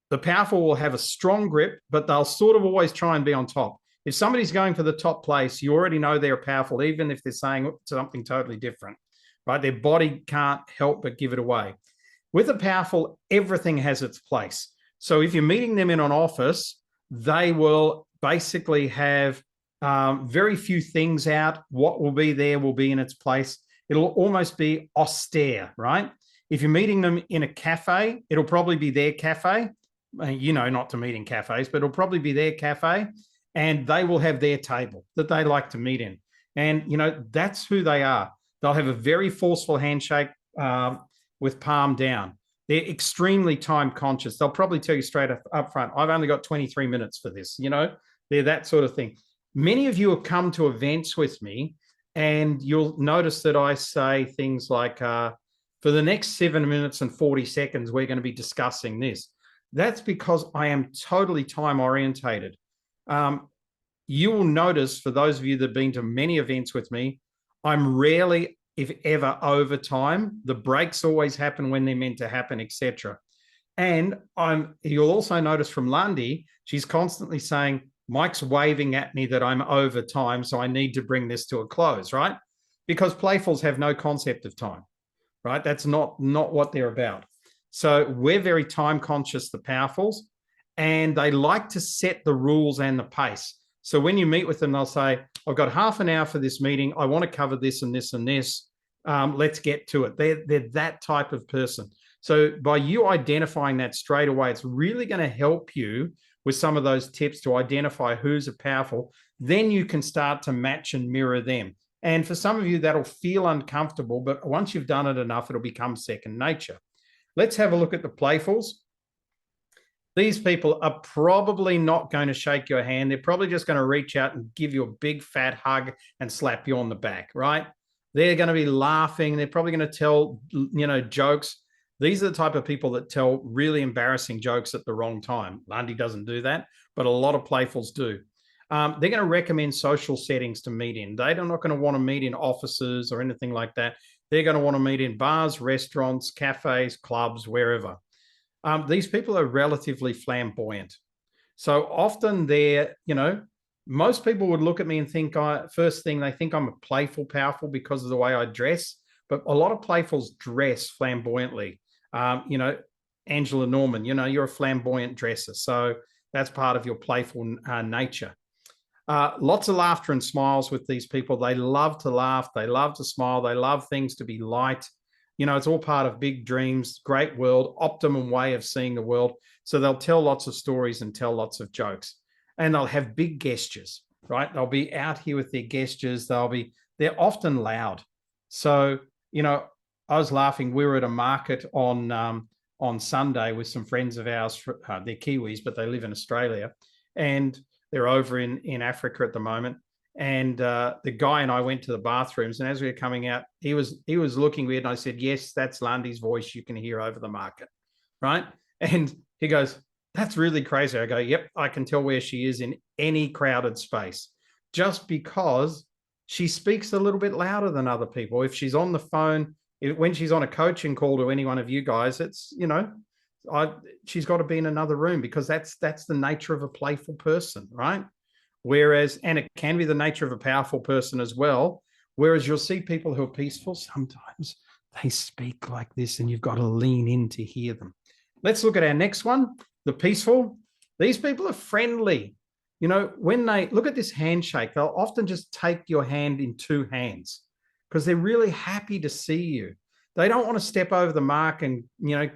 the powerful will have a strong grip, but they'll sort of always try and be on top. If somebody's going for the top place, you already know they're powerful, even if they're saying something totally different, right? Their body can't help but give it away. With a powerful, everything has its place. So if you're meeting them in an office, they will basically have very few things out. What will be there will be in its place. It'll almost be austere, right? If you're meeting them in a cafe, it'll probably be their cafe. Not to meet in cafes, but it'll probably be their cafe. And they will have their table that they like to meet in. And, that's who they are. They'll have a very forceful handshake with palm down. They're extremely time conscious. They'll probably tell you straight up front, I've only got 23 minutes for this. They're that sort of thing. Many of you have come to events with me, and you'll notice that I say things like, for the next 7 minutes and 40 seconds, we're going to be discussing this. That's because I am totally time orientated. You will notice, for those of you that have been to many events with me, I'm rarely, if ever, over time. The breaks always happen when they're meant to happen, etc. And you'll also notice from Lundy, she's constantly saying, Mike's waving at me that I'm over time, so I need to bring this to a close, right? Because playfuls have no concept of time, right? That's not what they're about. So we're very time conscious, the powerfuls, and they like to set the rules and the pace. So when you meet with them, they'll say, I've got half an hour for this meeting. I want to cover this and this and this. Let's get to it. They're that type of person. So by you identifying that straight away, it's really going to help you with some of those tips to identify who's a powerful. Then you can start to match and mirror them. And for some of you, that'll feel uncomfortable, but once you've done it enough, it'll become second nature. Let's have a look at the playfuls. These people are probably not going to shake your hand. They're probably just going to reach out and give you a big fat hug and slap you on the back, right? They're going to be laughing. They're probably going to tell, jokes. These are the type of people that tell really embarrassing jokes at the wrong time. Lundy doesn't do that, but a lot of playfuls do. They're going to recommend social settings to meet in. They're not going to want to meet in offices or anything like that. They're going to want to meet in bars, restaurants, cafes, clubs, wherever. These people are relatively flamboyant. So often they're, most people would look at me and think, first thing, they think I'm a playful, powerful because of the way I dress. But a lot of playfuls dress flamboyantly. Angela Norman, you're a flamboyant dresser. So that's part of your playful nature. Lots of laughter and smiles with these people. They love to laugh. They love to smile. They love things to be light. It's all part of big dreams, great world, optimum way of seeing the world. So they'll tell lots of stories and tell lots of jokes. And they'll have big gestures, right? They'll be out here with their gestures. They're often loud. So, I was laughing. We were at a market on Sunday with some friends of ours. They're Kiwis, but they live in Australia. And they're over in Africa at the moment. And the guy and I went to the bathrooms, and as we were coming out, he was looking weird. And I said, yes, that's Lundy's voice you can hear over the market, right? And he goes, that's really crazy. I go, yep, I can tell where she is in any crowded space, just because she speaks a little bit louder than other people. If she's on the phone, when she's on a coaching call to any one of you guys, it's, she's got to be in another room, because that's the nature of a playful person, right? Whereas, and it can be the nature of a powerful person as well. Whereas you'll see people who are peaceful, sometimes they speak like this and you've got to lean in to hear them. Let's look at our next one, the peaceful. These people are friendly. When they look at this handshake, they'll often just take your hand in two hands because they're really happy to see you. They don't want to step over the mark and,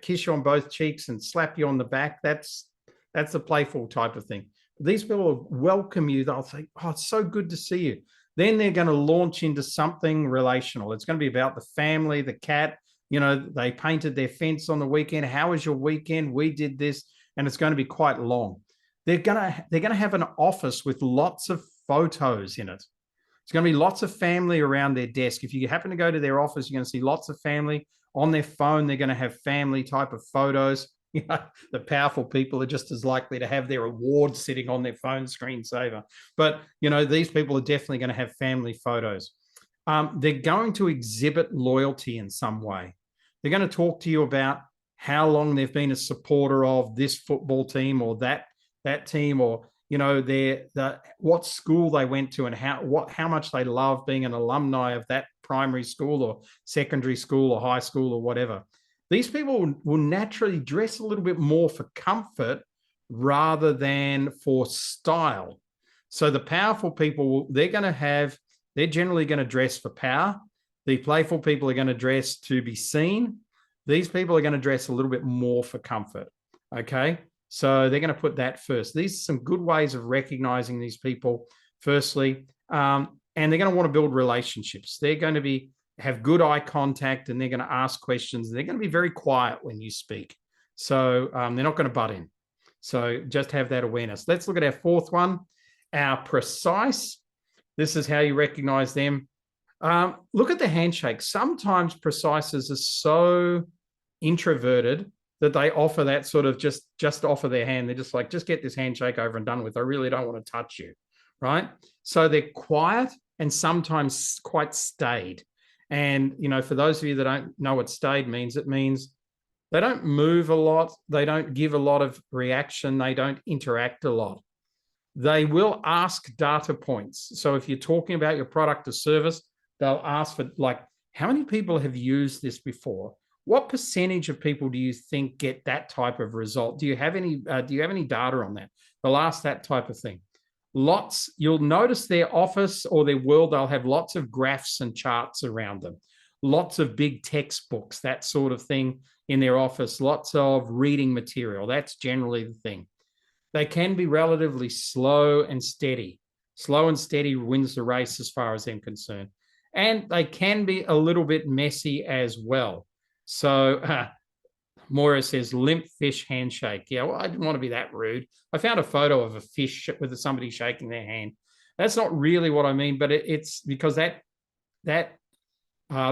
kiss you on both cheeks and slap you on the back. That's the playful type of thing. These people will welcome you. They'll say, oh, it's so good to see you. Then they're going to launch into something relational. It's going to be about the family, the cat. They painted their fence on the weekend. How was your weekend? We did this. And it's going to be quite long. They're going to have an office with lots of photos in it. It's going to be lots of family around their desk. If you happen to go to their office, you're going to see lots of family on their phone. They're going to have family type of photos. The powerful people are just as likely to have their awards sitting on their phone screensaver. But, these people are definitely going to have family photos. They're going to exhibit loyalty in some way. They're going to talk to you about how long they've been a supporter of this football team or that team, or, what school they went to and how much they love being an alumni of that primary school or secondary school or high school or whatever. These people will naturally dress a little bit more for comfort rather than for style. So the powerful people, they're generally going to dress for power. The playful people are going to dress to be seen. These people are going to dress a little bit more for comfort. Okay. So they're going to put that first. These are some good ways of recognizing these people, firstly. And they're going to want to build relationships. They're going to have good eye contact, and they're going to ask questions. They're going to be very quiet when you speak. So they're not going to butt in. So just have that awareness. Let's look at our fourth one. Our precise, this is how you recognize them. Look at the handshake. Sometimes precises are so introverted that they offer that sort of just offer their hand. They're just like, just get this handshake over and done with. I really don't want to touch you, right? So they're quiet and sometimes quite staid. And, you know, for those of you that don't know what staid means, it means they don't move a lot. They don't give a lot of reaction. They don't interact a lot. They will ask data points. So if you're talking about your product or service, they'll ask for, like, how many people have used this before? What percentage of people do you think get that type of result? Do you have any data on that? They'll ask that type of thing. Lots, you'll notice their office or their world, they'll have lots of graphs and charts around them, lots of big textbooks, that sort of thing in their office, lots of reading material. That's generally the thing. They can be relatively slow and steady. Slow and steady wins the race as far as I'm concerned. And they can be a little bit messy as well. So Moira says, limp fish handshake. Yeah, well, I didn't want to be that rude. I found a photo of a fish with somebody shaking their hand. That's not really what I mean, but it's because that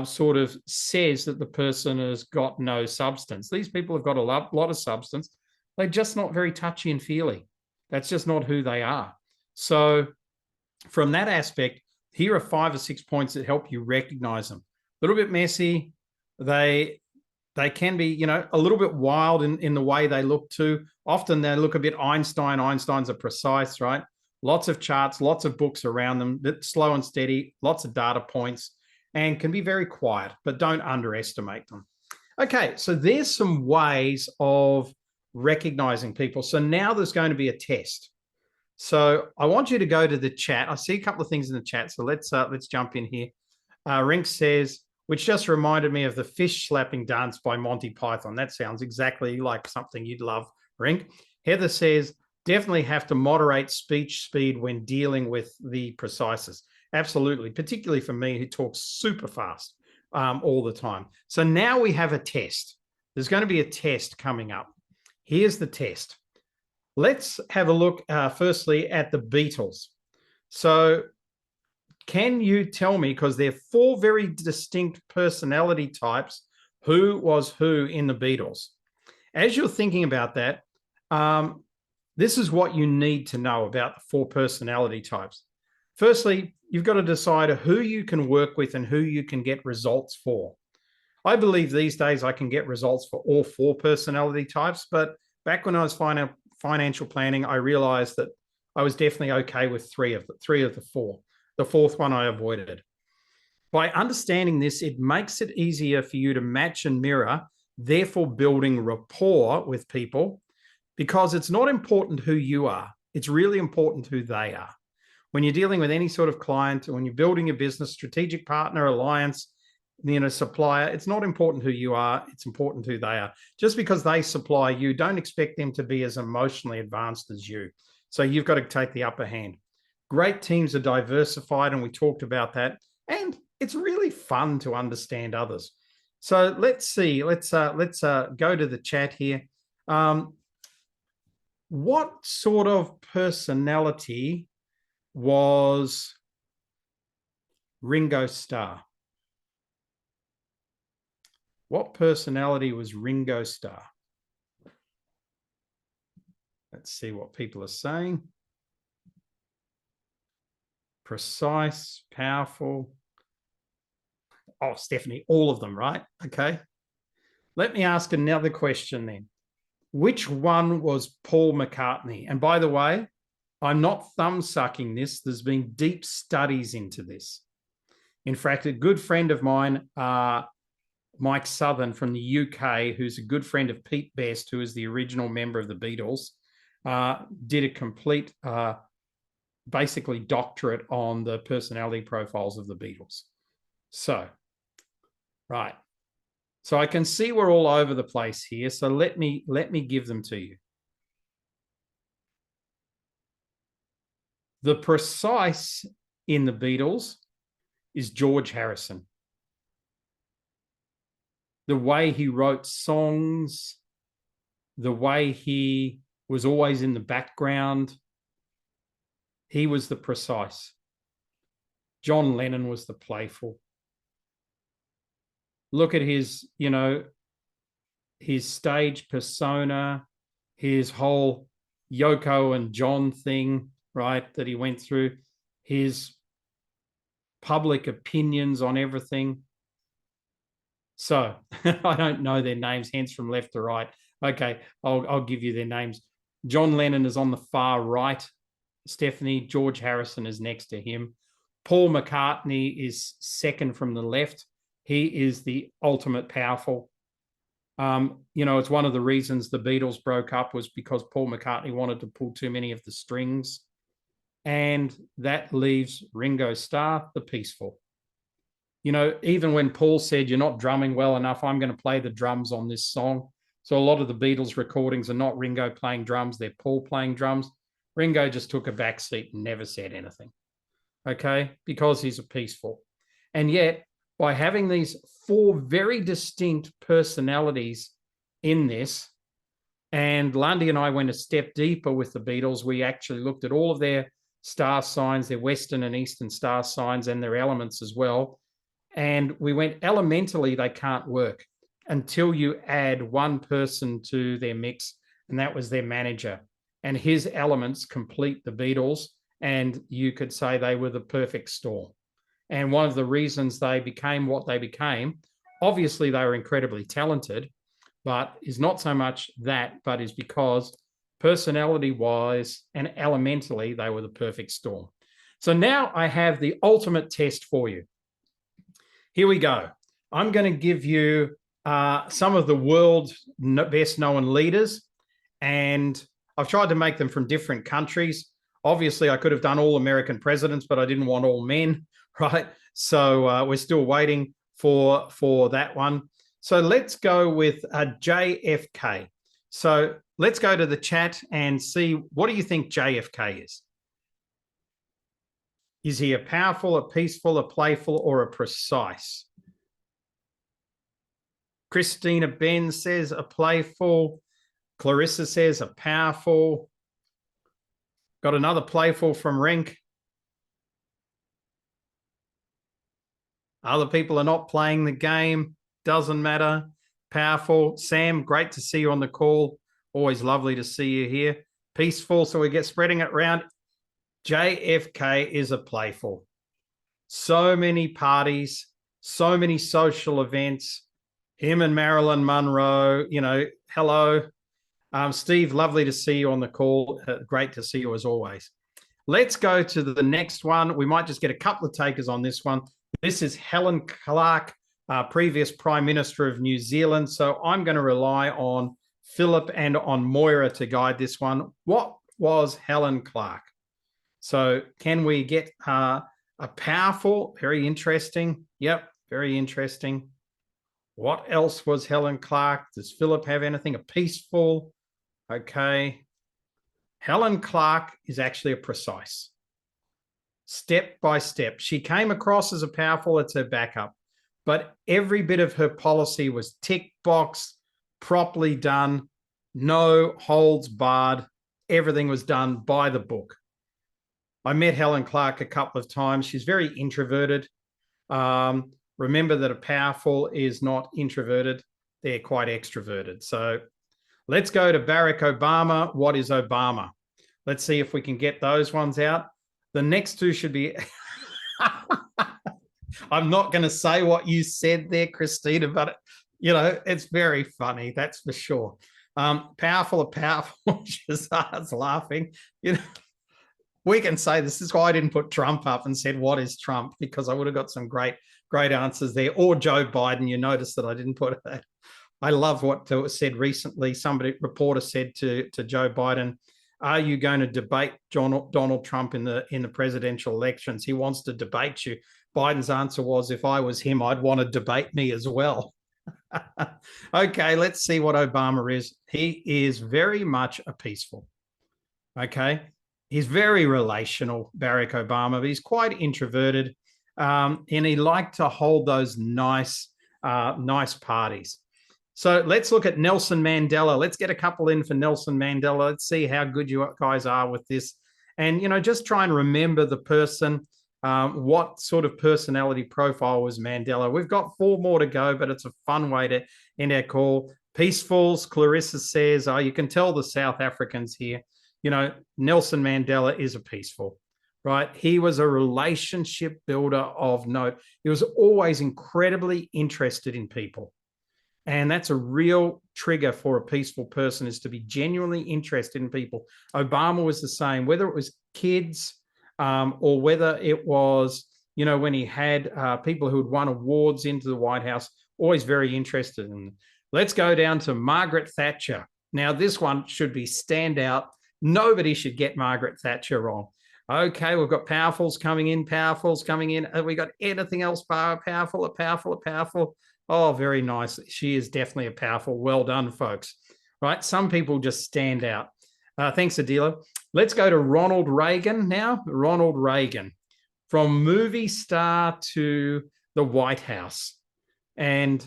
sort of says that the person has got no substance. These people have got a lot of substance. They're just not very touchy and feely. That's just not who they are. So from that aspect, here are 5 or 6 points that help you recognize them. A little bit messy. They can be, you know, a little bit wild in the way they look too. Often they look a bit Einstein. Einsteins are precise, right? Lots of charts, lots of books around them, bit slow and steady, lots of data points, and can be very quiet, but don't underestimate them. Okay, so there's some ways of recognizing people. So now there's going to be a test. So I want you to go to the chat. I see a couple of things in the chat, so let's jump in here. Rink says, which just reminded me of the fish slapping dance by Monty Python. That sounds exactly like something you'd love, Rink. Heather says, definitely have to moderate speech speed when dealing with the precises. Absolutely, particularly for me who talks super fast all the time. So now we have a test. There's going to be a test coming up. Here's the test. Let's have a look firstly at the Beatles. So can you tell me, because there are 4 very distinct personality types, who was who in the Beatles? As you're thinking about that, this is what you need to know about the 4 personality types. Firstly, you've got to decide who you can work with and who you can get results for. I believe these days I can get results for all 4 personality types, but back when I was financial planning, I realized that I was definitely okay with 3 of the 4. The 4th one I avoided. By understanding this, it makes it easier for you to match and mirror, therefore building rapport with people, because it's not important who you are. It's really important who they are. When you're dealing with any sort of client, when you're building a business, strategic partner, alliance, supplier, it's not important who you are. It's important who they are. Just because they supply you, don't expect them to be as emotionally advanced as you. So you've got to take the upper hand. Great teams are diversified, and we talked about that. And it's really fun to understand others. So let's see. Let's go to the chat here. What sort of personality was Ringo Starr? What personality was Ringo Starr? Let's see what people are saying. Precise, powerful. Oh, Stephanie, all of them, right? Okay. Let me ask another question then. Which one was Paul McCartney? And by the way, I'm not thumb-sucking this. There's been deep studies into this. In fact, a good friend of mine, Mike Southern from the UK, who's a good friend of Pete Best, who is the original member of the Beatles, did a complete, basically doctorate on the personality profiles of the Beatles. So, right. So I can see we're all over the place here. So let me give them to you. The precise in the Beatles is George Harrison. The way he wrote songs, the way he was always in the background, He was the precise. John Lennon was the playful. Look at his, his stage persona, his whole Yoko and John thing, right, that he went through, his public opinions on everything. So I don't know their names, hence from left to right. Okay, I'll give you their names. John Lennon is on the far right. Stephanie, George Harrison is next to him. Paul McCartney is second from the left. He is the ultimate powerful. It's one of the reasons the Beatles broke up was because Paul McCartney wanted to pull too many of the strings. And that leaves Ringo Starr, the peaceful. Even when Paul said, you're not drumming well enough, I'm going to play the drums on this song. So a lot of the Beatles recordings are not Ringo playing drums, they're Paul playing drums. Ringo just took a back seat and never said anything, okay, because he's a peaceful. And yet, by having these 4 very distinct personalities in this, and Lundy and I went a step deeper with the Beatles, we actually looked at all of their star signs, their Western and Eastern star signs, and their elements as well. And we went elementally, they can't work until you add one person to their mix, and that was their manager. And his elements complete the Beatles, and you could say they were the perfect storm. And one of the reasons they became what they became, obviously they were incredibly talented, but is not so much that, but is because personality-wise and elementally, they were the perfect storm. So now I have the ultimate test for you. Here we go. I'm going to give you some of the world's best known leaders, and I've tried to make them from different countries. Obviously, I could have done all American presidents, but I didn't want all men, right? So we're still waiting for that one. So let's go with JFK. So let's go to the chat and see, what do you think JFK is? Is he a powerful, a peaceful, a playful, or a precise? Christina Ben says a playful. Clarissa says a powerful. Got another playful from Rink. Other people are not playing the game. Doesn't matter. Powerful. Sam, great to see you on the call. Always lovely to see you here. Peaceful. So we get spreading it around. JFK is a playful. So many parties, so many social events. Him and Marilyn Monroe, hello. Steve, lovely to see you on the call. Great to see you as always. Let's go to the next one. We might just get a couple of takers on this one. This is Helen Clark, previous Prime Minister of New Zealand. So I'm going to rely on Philip and on Moira to guide this one. What was Helen Clark? So can we get a powerful, very interesting? Yep, very interesting. What else was Helen Clark? Does Philip have anything? A peaceful? Okay. Helen Clark is actually a precise. Step by step. She came across as a powerful, it's her backup. But every bit of her policy was tick box, properly done, no holds barred. Everything was done by the book. I met Helen Clark a couple of times. She's very introverted. Remember that a powerful is not introverted. They're quite extroverted. So let's go to Barack Obama. What is Obama? Let's see if we can get those ones out. The next two should be... I'm not going to say what you said there, Christina, but, it's very funny. That's for sure. Powerful or powerful. Shazad's laughing. We can say this is why I didn't put Trump up and said, what is Trump? Because I would have got some great answers there. Or Joe Biden. You notice that I didn't put that. I love what was said recently. Reporter said to Joe Biden, are you going to debate Donald Trump in the presidential elections? He wants to debate you. Biden's answer was, if I was him, I'd want to debate me as well. Okay, let's see what Obama is. He is very much a peaceful. Okay. He's very relational, Barack Obama, but he's quite introverted, and he liked to hold those nice parties. So let's look at Nelson Mandela. Let's get a couple in for Nelson Mandela. Let's see how good you guys are with this. and, just try and remember the person. What sort of personality profile was Mandela? We've got 4 more to go, but it's a fun way to end our call. Peacefuls, Clarissa says, you can tell the South Africans here, Nelson Mandela is a peaceful, right? He was a relationship builder of note. He was always incredibly interested in people. And that's a real trigger for a peaceful person, is to be genuinely interested in people. Obama was the same, whether it was kids or whether it was, when he had people who had won awards into the White House, always very interested in them. Let's go down to Margaret Thatcher. Now, this one should be standout. Nobody should get Margaret Thatcher wrong. Okay, we've got powerfuls coming in. Have we got anything else powerful? Oh, very nice. She is definitely a powerful. Well done, folks. Right? Some people just stand out. Thanks, Adila. Let's go to Ronald Reagan now. Ronald Reagan, from movie star to the White House, and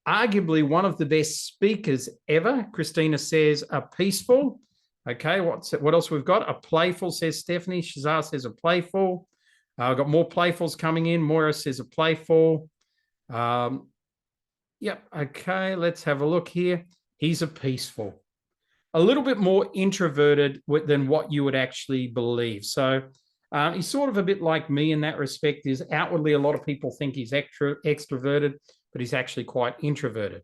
arguably one of the best speakers ever. Christina says a peaceful. Okay, what else we've got? A playful, says Stephanie. Shazar says a playful. I've got more playfuls coming in. Moira says a playful. Yep. Okay, let's have a look here. He's a peaceful. A little bit more introverted than what you would actually believe. So he's sort of a bit like me in that respect. Is outwardly a lot of people think he's extroverted, but he's actually quite introverted.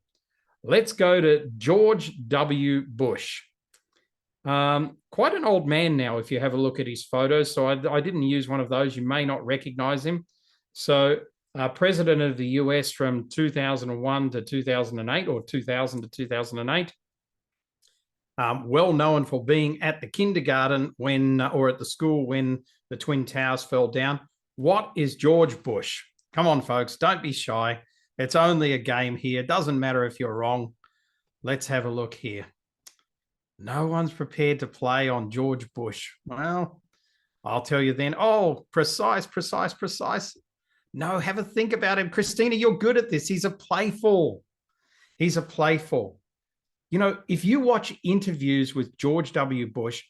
Let's go to George W. Bush. Quite an old man now, if you have a look at his photos. So I didn't use one of those. You may not recognize him. So president of the US from 2001 to 2008, or 2000 to 2008. Well known for being at the kindergarten or at the school when the Twin Towers fell down. What is George Bush? Come on, folks, don't be shy. It's only a game here. It doesn't matter if you're wrong. Let's have a look here. No one's prepared to play on George Bush. Well, I'll tell you then. Oh, precise. No, have a think about him. Christina, you're good at this. He's a playful. If you watch interviews with George W. Bush,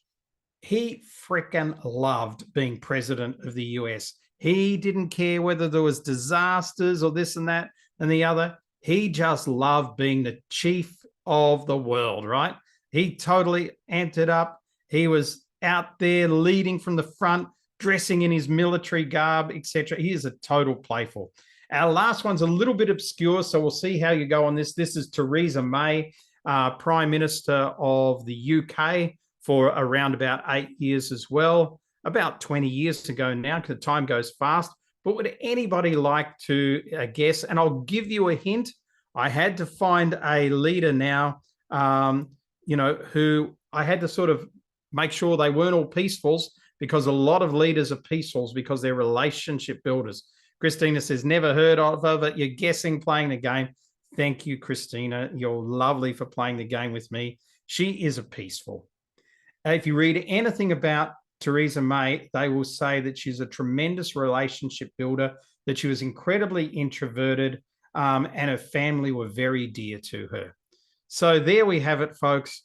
he frickin' loved being president of the US. He didn't care whether there was disasters or this and that and the other. He just loved being the chief of the world, right? He totally amped it up. He was out there leading from the front, dressing in his military garb, etc. He is a total playful. Our last one's a little bit obscure, so we'll see how you go on this. This is Theresa May, Prime Minister of the UK for around about 8 years as well, about 20 years ago now, because time goes fast. But would anybody like to guess? And I'll give you a hint. I had to find a leader now, who I had to sort of make sure they weren't all peacefuls, because a lot of leaders are peacefuls because they're relationship builders. Christina says, never heard of her, but you're guessing, playing the game. Thank you, Christina. You're lovely for playing the game with me. She is a peaceful. If you read anything about Theresa May, they will say that she's a tremendous relationship builder, that she was incredibly introverted, and her family were very dear to her. So there we have it, folks.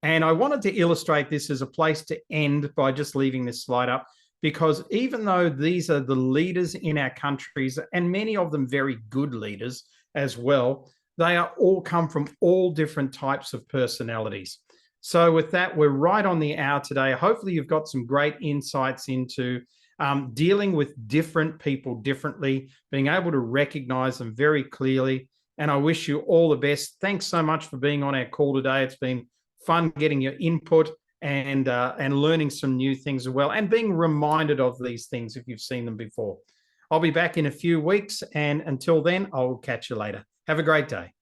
And I wanted to illustrate this as a place to end by just leaving this slide up, because even though these are the leaders in our countries, and many of them very good leaders as well, they are all come from all different types of personalities. So with that, we're right on the hour today. Hopefully you've got some great insights into dealing with different people differently, being able to recognize them very clearly. And I wish you all the best. Thanks so much for being on our call today. It's been fun getting your input and learning some new things as well, and being reminded of these things if you've seen them before. I'll be back in a few weeks, and until then, I'll catch you later. Have a great day.